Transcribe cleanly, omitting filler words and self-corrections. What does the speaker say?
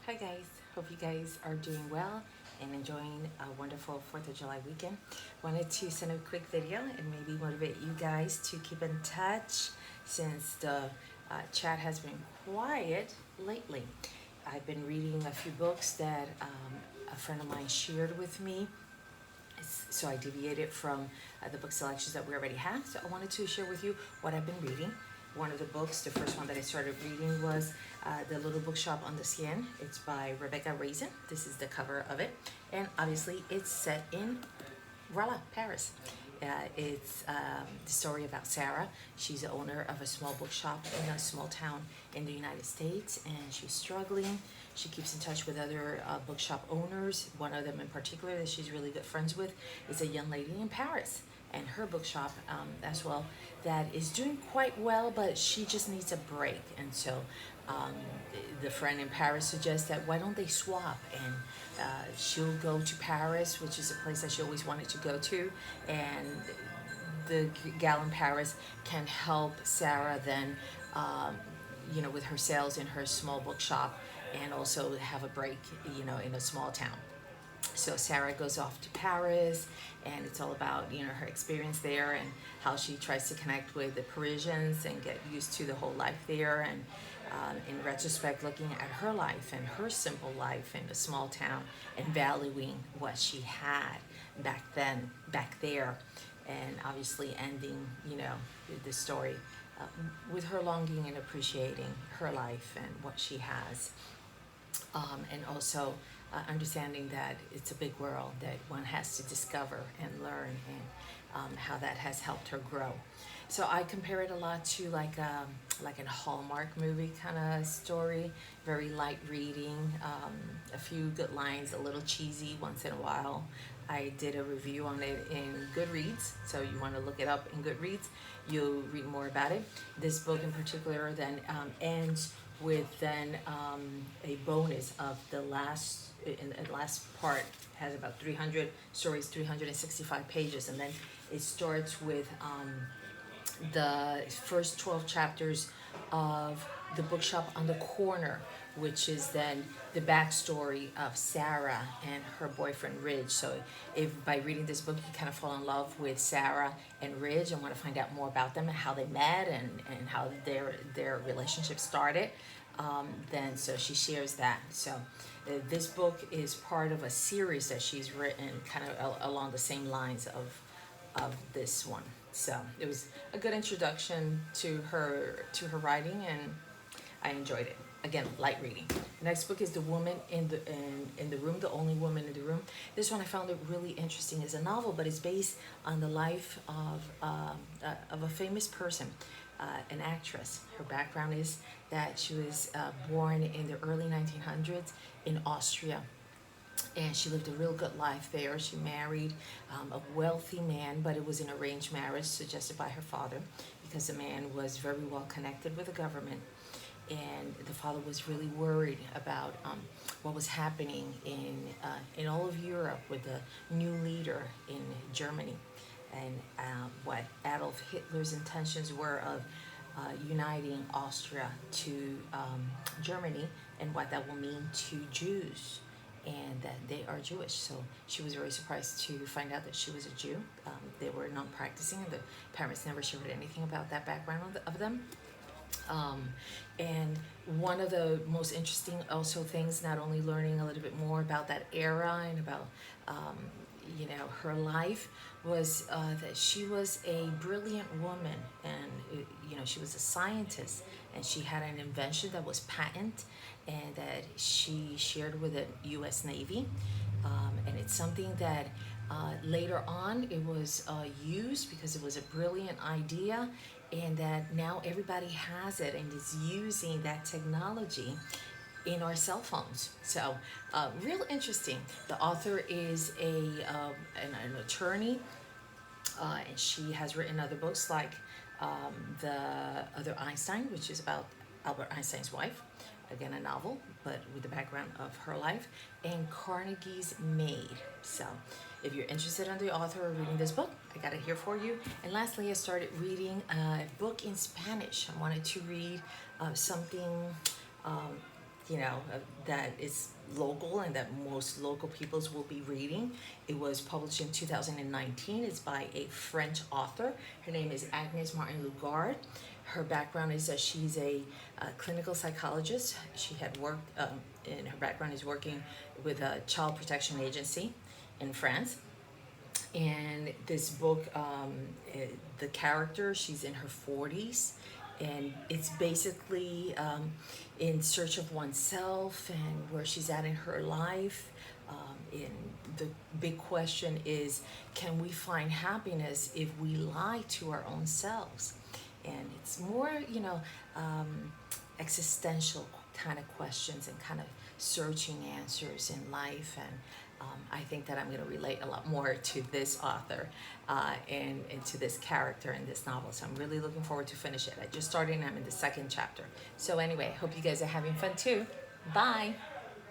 Hi guys, hope you guys are doing well and enjoying a wonderful 4th of July weekend. Wanted to send a quick video and maybe motivate you guys to keep in touch since the chat has been quiet lately. I've been reading a few books that a friend of mine shared with me, so I deviated from the book selections that we already have. So I wanted to share with you what I've been reading. One of the books, the first one that I started reading was The Little Bookshop on the Seine. It's by Rebecca Raisin. This is the cover of it. And obviously it's set in voila, Paris. It's the story about Sarah. She's the owner of a small bookshop in a small town in the United States, and she's struggling. She keeps in touch with other bookshop owners. One of them in particular that she's really good friends with is a young lady in Paris, and her bookshop as well that is doing quite well, but she just needs a break. And so the friend in Paris suggests that why don't they swap, and she'll go to Paris, which is a place that she always wanted to go to, and the gal in Paris can help Sarah then with her sales in her small bookshop, and also have a break in a small town. So Sarah goes off to Paris, and it's all about her experience there and how she tries to connect with the Parisians and get used to the whole life there. And in retrospect, looking at her life and her simple life in a small town and valuing what she had back there, and obviously ending the story with her longing and appreciating her life and what she has. And also understanding that it's a big world that one has to discover and learn, and how that has helped her grow. So I compare it a lot to like a Hallmark movie kind of story, very light reading, a few good lines, a little cheesy once in a while. I did a review on it in Goodreads, so you want to look it up in Goodreads. You'll read more about it. This book in particular then ends with then a bonus of the last part. Has about 300 stories, 365 pages, and then it starts with the first 12 chapters of The Bookshop on the Corner, which is then the backstory of Sarah and her boyfriend Ridge. So if by reading this book you kind of fall in love with Sarah and Ridge and want to find out more about them and how they met and how their relationship started, then so she shares that. So this book is part of a series that she's written kind of along the same lines of this one. So it was a good introduction to her writing, and I enjoyed it. Again, light reading. The next book is The Woman in the Room, The Only Woman in the Room. This one I found it really interesting. It's a novel, but it's based on the life of a famous person, an actress. Her background is that she was born in the early 1900s in Austria, and she lived a real good life there. She married a wealthy man, but it was an arranged marriage suggested by her father, because the man was very well connected with the government, and the father was really worried about what was happening in all of Europe with the new leader in Germany, and what Adolf Hitler's intentions were of uniting Austria to Germany, and what that will mean to Jews, and that they are Jewish. So she was very surprised to find out that she was a Jew. They were non-practicing, and the parents never shared anything about that background of them. And one of the most interesting also things, not only learning a little bit more about that era and about her life, was that she was a brilliant woman, and she was a scientist, and she had an invention that was patent, and that she shared with the U.S. Navy, and it's something that later on it was used because it was a brilliant idea, and that now everybody has it and is using that technology in our cell phones. So real interesting. The author is an attorney, and she has written other books like The Other Einstein, which is about Albert Einstein's wife, again a novel but with the background of her life, and Carnegie's Maid. So if you're interested in the author or reading this book, I got it here for you. And lastly, I started reading a book in Spanish. I wanted to read something that is local and that most local peoples will be reading. It was published in 2019. It's by a French author. Her name is Agnes Martin-Lugard. Her background is that she's a clinical psychologist. She had worked, and her background is working with a child protection agency in France. And this book, the character, she's in her 40s, and it's basically in search of oneself and where she's at in her life. And the big question is, can we find happiness if we lie to our own selves? And it's more, existential kind of questions and kind of searching answers in life. And I think that I'm going to relate a lot more to this author and to this character in this novel. So I'm really looking forward to finish it. I just started and I'm in the second chapter. So anyway, hope you guys are having fun too. Bye.